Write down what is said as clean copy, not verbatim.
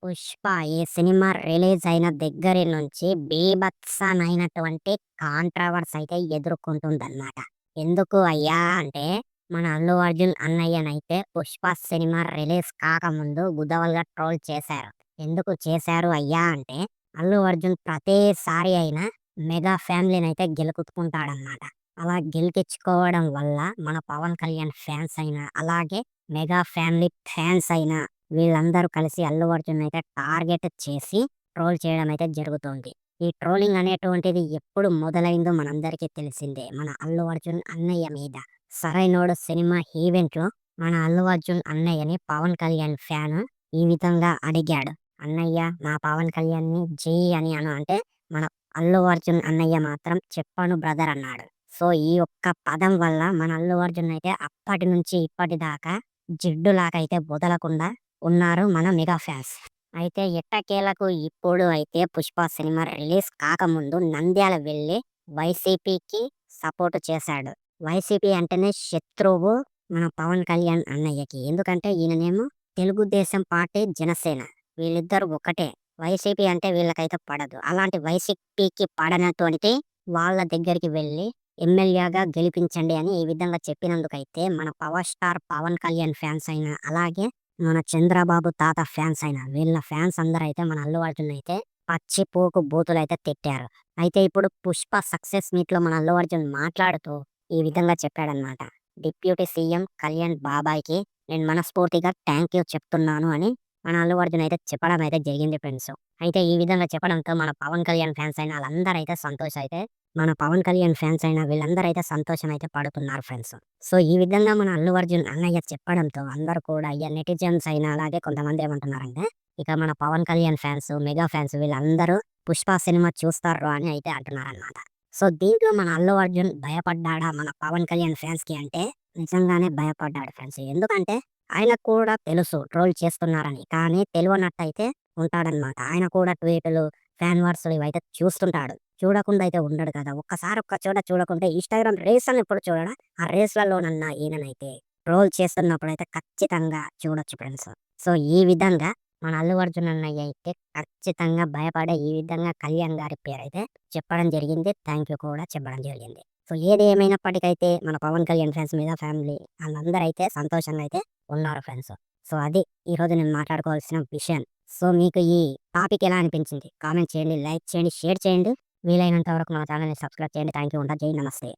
'పుష్ప' ఈ cinema release అయిన దగ్గరి నుంచి బీభత్సమైనటువంటి కాంట్రోవర్సీ అయితే ఎదుర్కొంటుందన్నమాట. ఎందుకు అయ్యా అంటే, మన 'అల్లు అర్జున్' అన్నయ్యనైతే 'పుష్ప' సినిమా రిలీజ్ కాకముందు గుద్దవలుగా ట్రోల్ చేశారు. ఎందుకు చేశారు అయ్యా అంటే, అల్లు అర్జున్ ప్రతిసారి అయినా మెగా ఫ్యామిలీనైతే గెలుకుతుంటాడనమాట. అలా గెలికిచ్చుకోవడం వల్ల మన 'పవన్ కళ్యాణ్' ఫ్యాన్స్ అయినా, అలాగే మెగా ఫ్యామిలీ ఫ్యాన్స్ అయినా వీళ్ళందరూ కలిసి అల్లు అర్జున్ అయితే టార్గెట్ చేసి ట్రోల్ చేయడం అయితే జరుగుతోంది. ఈ ట్రోలింగ్ అనేటువంటిది ఎప్పుడు మొదలైందో మనందరికీ తెలిసిందే. మన అల్లు అర్జున్ అన్నయ్య మీద. 'సరైనోడు' సినిమా ఈవెంట్‌లో మన అల్లు అర్జున్ అన్నయ్యని పవన్ కళ్యాణ్ ఫ్యాను ఈ విధంగా అడిగాడు. "అన్నయ్య మా పవన్ కళ్యాణ్‌ని జై అని అను" అంటే మన అల్లు అర్జున్ అన్నయ్య మాత్రం "చెప్పను బ్రదర్" అన్నాడు. సో, ఈ ఒక్క పదం వల్ల మన అల్లు అర్జున్ అయితే అప్పటి నుంచి ఇప్పటిదాకా జిడ్డులాగా అయితే వదలకుండా ఉన్నారు మన మెగా ఫ్యాన్స్. అయితే ఎట్టకేలకు ఇప్పుడు అయితే 'పుష్ప' సినిమా రిలీజ్ కాకముందు నంద్యాల వెళ్ళి వైసీపీకి సపోర్ట్ చేశాడు. వైసీపీ అంటేనే శత్రువు మన పవన్ కళ్యాణ్ అన్నయ్యకి. ఎందుకంటే ఈయననేమో తెలుగుదేశం పార్టీ, జనసేన వీళ్ళిద్దరూ ఒకటే. వైసీపీ అంటే వీళ్ళకైతే పడదు. అలాంటి వైసీపీకి పడనటువంటి వాళ్ళ దగ్గరికి వెళ్ళి ఎమ్మెల్యేగా గెలిపించండి అని ఈ విధంగా చెప్పినందుకైతే మన power star Pawan Kalyan fans అయినా, అలాగే మన 'చంద్రబాబు తాత' ఫ్యాన్స్ అయినా వీళ్ళ ఫ్యాన్స్ అందరైతే మన అల్లు అర్జున్ అయితే పచ్చి పోకు బూతులైతే తిట్టారు. అయితే ఇప్పుడు 'పుష్ప' సక్సెస్ మీట్‌లో మన అల్లు అర్జున్ మాట్లాడుతూ ఈ విధంగా చెప్పాడనమాట. డిప్యూటీ సీఎం కళ్యాణ్ బాబాయ్‌కి నేను మనస్ఫూర్తిగా థాంక్ యూ చెప్తున్నాను అని మన అల్లు అర్జున్ అయితే చెప్పడం అయితే జరిగింది ఫ్రెండ్స్. అయితే ఈ విధంగా చెప్పడంతో మన పవన్ కళ్యాణ్ ఫ్యాన్స్ అయినా ఆళ్ళందరైతే అయితే మన పవన్ కళ్యాణ్ ఫ్యాన్స్ అయినా వీళ్ళందరైతే సంతోషం అయితే పడుతున్నారు ఫ్రెండ్స్. సో, ఈ విధంగా మన అల్లు అర్జున్ అన్నయ్య చెప్పడంతో అందరూ కూడా నెటిజన్స్ అయినా అలాగే కొంతమంది ఏమంటున్నారంటే, ఇక మన Pawan Kalyan fans, mega fans వీళ్ళందరూ 'పుష్ప' సినిమా చూస్తారు అని అయితే అంటున్నారనమాట. సో, దీంట్లో మన అల్లు అర్జున్ భయపడ్డాడా మన పవన్ కళ్యాణ్ ఫ్యాన్స్‌కి అంటే నిజంగానే భయపడ్డాడు ఫ్రెండ్స్. ఎందుకంటే ఆయనకు కూడా తెలుసు ట్రోల్ చేస్తున్నారని. కానీ తెలవనట్టయితే ఉంటాడనమాట. ఆయన కూడా ట్వీటులు, ఫ్యాన్ వార్స్‌లు ఇవైతే చూస్తుంటాడు. చూడకుండా అయితే ఉండడు కదా! ఒక్కసారి ఒక్క చోట చూడకుంటే ఇన్‌స్టాగ్రామ్ రీల్స్ అని ఎప్పుడు చూడడా? ఆ రీల్స్‌లలోనన్నా ఈయననైతే ట్రోల్ చేస్తున్నప్పుడైతే ఖచ్చితంగా చూడొచ్చు ఫ్రెండ్స్. సో, ఈ విధంగా మన అల్లు అర్జున్ అన్నయ్య అయితే ఖచ్చితంగా భయపడే ఈ విధంగా కళ్యాణ్ గారి పేరైతే చెప్పడం జరిగింది. థాంక్ యూ కూడా చెప్పడం జరిగింది. సో, ఏది ఏమైనప్పటికైతే మన పవన్ కళ్యాణ్ ఫ్యాన్స్ మీద ఫ్యామిలీ ఆళ్ళందరైతే సంతోషంగా అయితే ఉన్నారు ఫ్రెండ్స్. సో, అది ఈరోజు నేను మాట్లాడుకోవాల్సిన విషయం. సో, మీకు ఈ టాపిక్ ఎలా అనిపించింది? కామెంట్ చేయండి, లైక్ చేయండి, షేర్ చేయండి. వీలైనంత వరకు మన ఛానల్‌ని సబ్స్క్రైబ్ చేయండి. Thank you. ఉంటా. జై నమస్తే.